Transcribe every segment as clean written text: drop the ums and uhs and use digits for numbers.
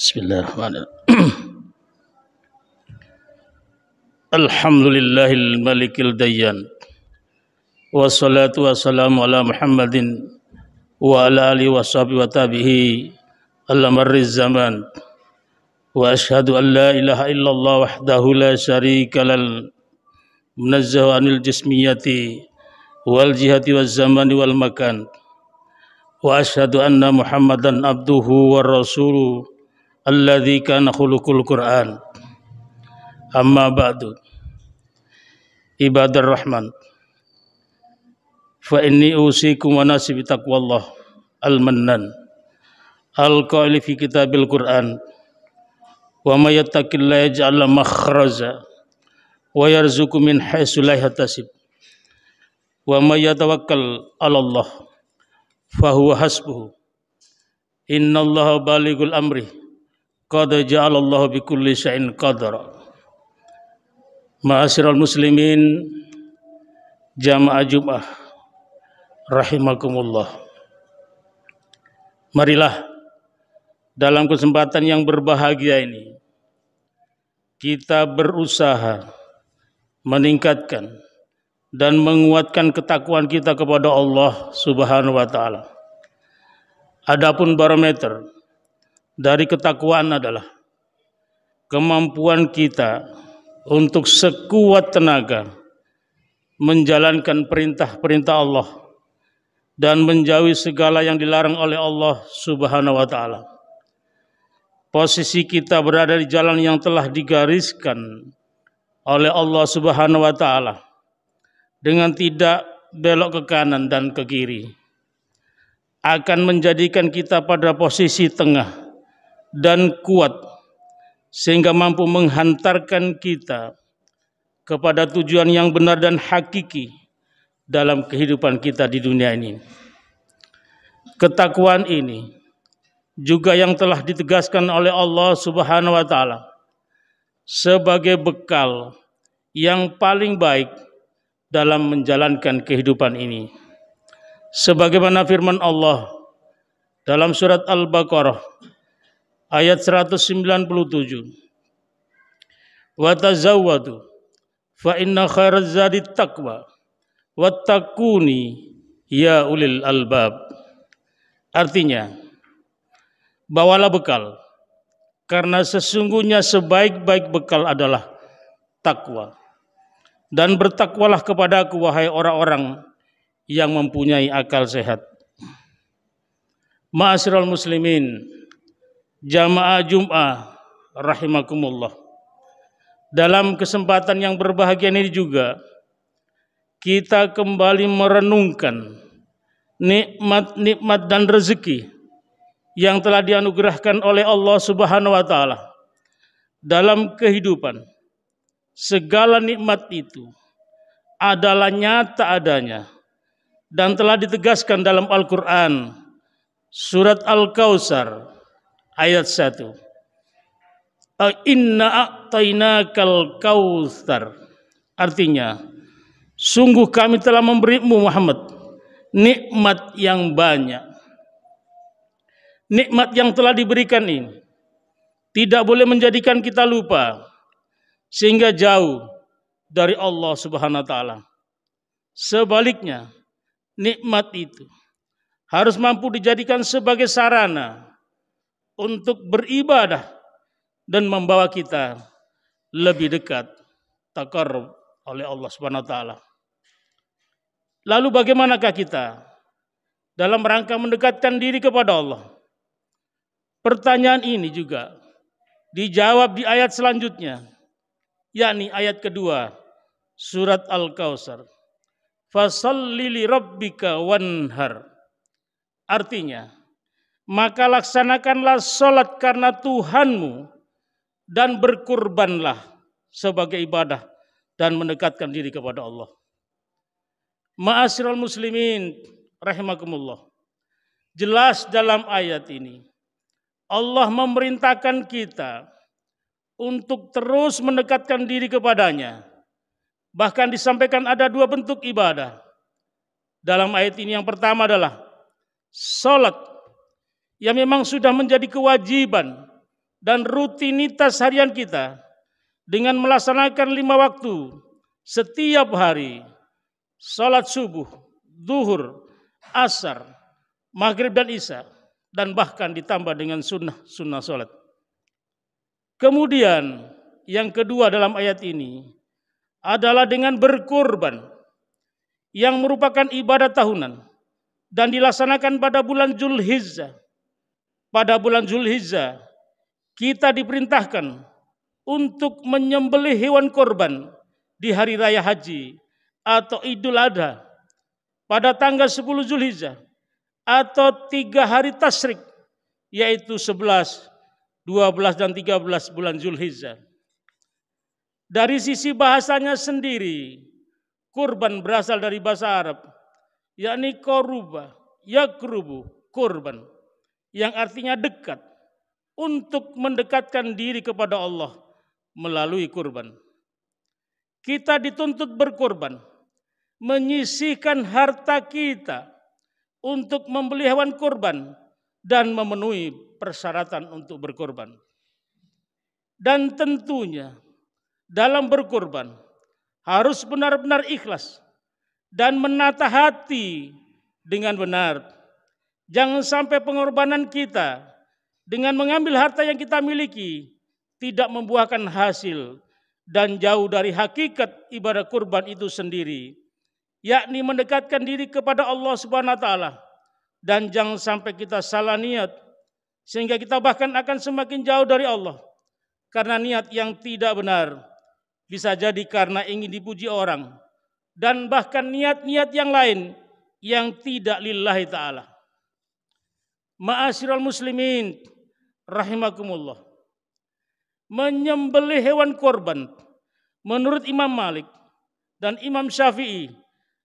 Bismillahirrahmanirrahim. Alhamdulillahil malikil dayyan. Wassalatu wassalamu ala Muhammadin wa ala alihi wa sahbihi wa tabihi ala marriz zaman. Wa ashhadu an la ilaha illallah wahdahu la syarika lal munazzahu anil jismiyati wal jihati waz zamani wal makan. Wa ashhadu anna Muhammadan abduhu wa rasuluhu alladzi kana khuluqul Qur'an. Amma ba'du. Ibadur Rahman. Fa inni usikum wa nafsi bi taqwallah al-mannan. Al-qaili fi kitabil Qur'an. Wa may yattaqillaha yaj'al lahu makhraja wa yarzuqhu min haitsu la yahtasib. Wa may yatawakkal 'ala Allah fa huwa hasbuhu. Innallaha balighul amri. Qad ja'alallahu bikulli syai'in qadara. Ma'asyiral muslimin jamaah Jumat rahimakumullah. Marilah dalam kesempatan yang berbahagia ini kita berusaha meningkatkan dan menguatkan ketakwaan kita kepada Allah Subhanahu wa taala. Adapun barometer dari ketakwaan adalah kemampuan kita untuk sekuat tenaga menjalankan perintah-perintah Allah dan menjauhi segala yang dilarang oleh Allah Subhanahu wa taala. Posisi kita berada di jalan yang telah digariskan oleh Allah Subhanahu wa taala dengan tidak belok ke kanan dan ke kiri akan menjadikan kita pada posisi tengah dan kuat sehingga mampu menghantarkan kita kepada tujuan yang benar dan hakiki dalam kehidupan kita di dunia ini. Ketakwaan ini juga yang telah ditegaskan oleh Allah Subhanahu wa taala sebagai bekal yang paling baik dalam menjalankan kehidupan ini. Sebagaimana firman Allah dalam surat Al-Baqarah ayat 197. Wa tazawwadu fa inna khairaz zadi taqwa wattaquni ya ulil albab. Artinya, bawalah bekal karena sesungguhnya sebaik-baik bekal adalah takwa. Dan bertakwalah kepadaku wahai orang-orang yang mempunyai akal sehat. Ma'asyiral muslimin jamaah Jumat rahimakumullah. Dalam kesempatan yang berbahagia ini juga kita kembali merenungkan nikmat-nikmat dan rezeki yang telah dianugerahkan oleh Allah Subhanahu wa taala dalam kehidupan. Segala nikmat itu adalah nyata adanya dan telah ditegaskan dalam Al-Qur'an surat Al-Kautsar ayat 1. Inna a'tainakal kautsar. Artinya, sungguh kami telah memberimu Muhammad nikmat yang banyak. Nikmat yang telah diberikan ini tidak boleh menjadikan kita lupa sehingga jauh dari Allah Subhanahu wa taala. Sebaliknya, nikmat itu harus mampu dijadikan sebagai sarana untuk beribadah dan membawa kita lebih dekat taqarrub oleh Allah Subhanahu wa taala. Lalu bagaimanakah kita dalam rangka mendekatkan diri kepada Allah? Pertanyaan ini juga dijawab di ayat selanjutnya, yakni ayat kedua surat Al-Kautsar. Fasholli li rabbika wanhar. Artinya, maka laksanakanlah salat karena Tuhanmu dan berkurbanlah sebagai ibadah dan mendekatkan diri kepada Allah. Ma'asyiral muslimin rahimakumullah. Jelas dalam ayat ini Allah memerintahkan kita untuk terus mendekatkan diri kepadanya. Bahkan disampaikan ada dua bentuk ibadah. Dalam ayat ini yang pertama adalah salat yang memang sudah menjadi kewajiban dan rutinitas harian kita dengan melaksanakan 5 waktu setiap hari, salat subuh, zuhur, asar, maghrib dan isya, dan bahkan ditambah dengan sunnah salat. Kemudian yang kedua dalam ayat ini adalah dengan berkurban yang merupakan ibadah tahunan dan dilaksanakan pada bulan Zulhijjah. Pada bulan Zulhijjah kita diperintahkan untuk menyembelih hewan korban di hari raya haji atau Idul Adha pada tanggal 10 Zulhijjah atau 3 hari tasyrik, yaitu 11, 12 dan 13 bulan Zulhijjah. Dari sisi bahasanya sendiri, kurban berasal dari bahasa Arab, yakni koruba, yakrubu, kurban, yang artinya dekat, untuk mendekatkan diri kepada Allah melalui kurban. Kita dituntut berkorban, menyisihkan harta kita untuk membeli hewan kurban dan memenuhi persyaratan untuk berkorban. Dan tentunya dalam berkorban harus benar-benar ikhlas dan menata hati dengan benar. Jangan sampai pengorbanan kita dengan mengambil harta yang kita miliki tidak membuahkan hasil dan jauh dari hakikat ibadah kurban itu sendiri, yakni mendekatkan diri kepada Allah Subhanahu wa taala. Dan jangan sampai kita salah niat sehingga kita bahkan akan semakin jauh dari Allah. Karena niat yang tidak benar bisa jadi karena ingin dipuji orang dan bahkan niat-niat yang lain yang tidak lillahi ta'ala. Ma'asyiral muslimin rahimakumullah, menyembelih hewan korban menurut Imam Malik dan Imam Syafi'i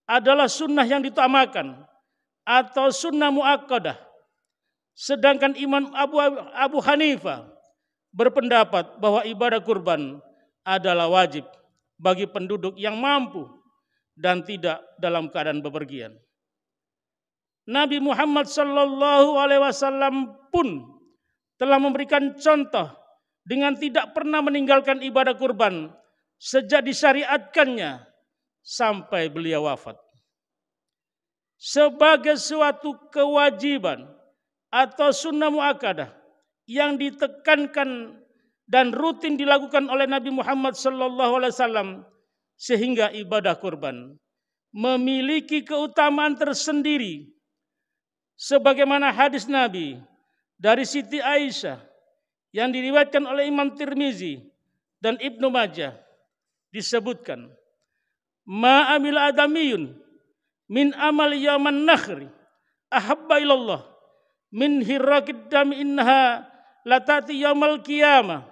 adalah sunnah yang diutamakan atau sunnah muakkadah. Sedangkan Imam Abu Hanifah berpendapat bahwa ibadah kurban adalah wajib bagi penduduk yang mampu dan tidak dalam keadaan bepergian. Nabi Muhammad sallallahu alaihi wasallam pun telah memberikan contoh dengan tidak pernah meninggalkan ibadah kurban sejak disyariatkannya sampai beliau wafat. Sebagai suatu kewajiban atau sunnah muakkadah yang ditekankan dan rutin dilakukan oleh Nabi Muhammad sallallahu alaihi wasallam, sehingga ibadah kurban memiliki keutamaan tersendiri. Sebagaimana hadis Nabi dari Siti Aisyah yang diriwayatkan oleh Imam Tirmizi dan Ibnu Majah disebutkan, ma amil adamiyun min amal yaman nakhri ahabba ilallah min hirraqid dami innaha latati yamal qiyamah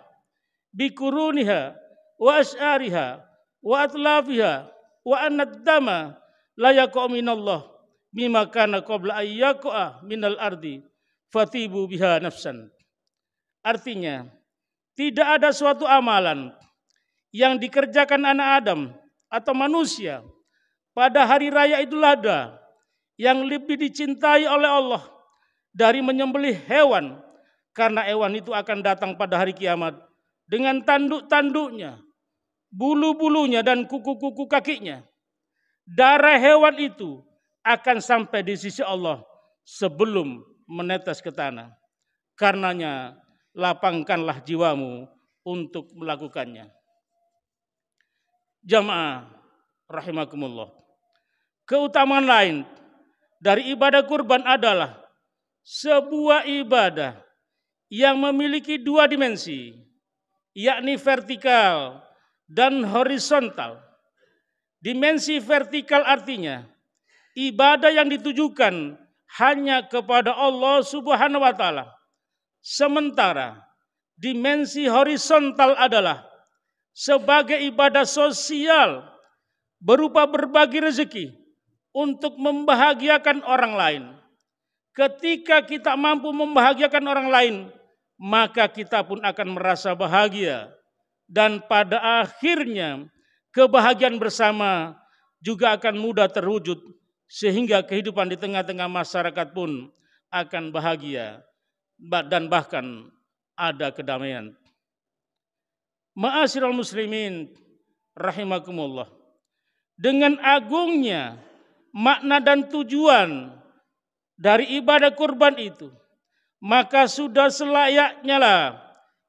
bikuruniha wa asyariha wa atlafiha wa annad dama la yaqa minallah bima kana qabla ayyaqa minal ardi fatibu biha nafsan. Artinya, tidak ada suatu amalan yang dikerjakan anak Adam atau manusia pada hari raya Idul Adha yang lebih dicintai oleh Allah dari menyembelih hewan, karena hewan itu akan datang pada hari kiamat dengan tanduk-tanduknya, bulu-bulunya dan kuku-kuku kakinya. Darah hewan itu akan sampai di sisi Allah sebelum menetes ke tanah. Karenanya lapangkanlah jiwamu untuk melakukannya. Jamaah rahimakumullah. Keutamaan lain dari ibadah kurban adalah sebuah ibadah yang memiliki 2 dimensi, yakni vertikal dan horizontal. Dimensi vertikal artinya ibadah yang ditujukan hanya kepada Allah Subhanahu wa taala. Sementara dimensi horizontal adalah sebagai ibadah sosial berupa berbagi rezeki untuk membahagiakan orang lain. Ketika kita mampu membahagiakan orang lain, maka kita pun akan merasa bahagia. Dan pada akhirnya kebahagiaan bersama juga akan mudah terwujud, sehingga kehidupan di tengah-tengah masyarakat pun akan bahagia dan bahkan ada kedamaian. Ma'asyiral muslimin rahimakumullah. Dengan agungnya makna dan tujuan dari ibadah kurban itu, maka sudah selayaknya lah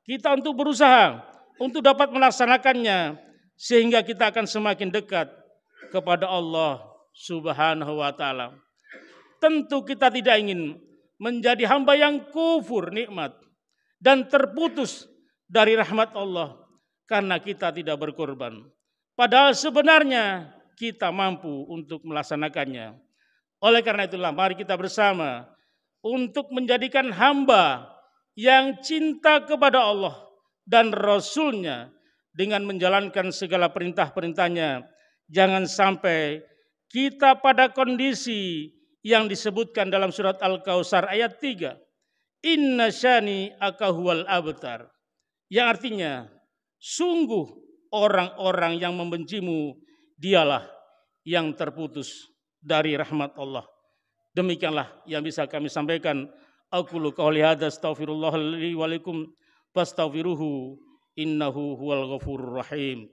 kita untuk berusaha untuk dapat melaksanakannya, sehingga kita akan semakin dekat kepada Allah Subhanahu wa taala. Tentu kita tidak ingin menjadi hamba yang kufur nikmat dan terputus dari rahmat Allah karena kita tidak berkorban. Padahal sebenarnya kita mampu untuk melaksanakannya. Oleh karena itulah mari kita bersama untuk menjadikan hamba yang cinta kepada Allah dan Rasul-Nya dengan menjalankan segala perintah-perintahnya. Jangan sampai kita pada kondisi yang disebutkan dalam surat Al-Kautsar ayat 3. Inna syani akahuwal abtar. Yang artinya, sungguh orang-orang yang membencimu, dialah yang terputus dari rahmat Allah. Demikianlah yang bisa kami sampaikan. Aqulu qouli hadza astaghfirullah li wa lakum fastaghfiruhu innahu huwal ghafurur rahim.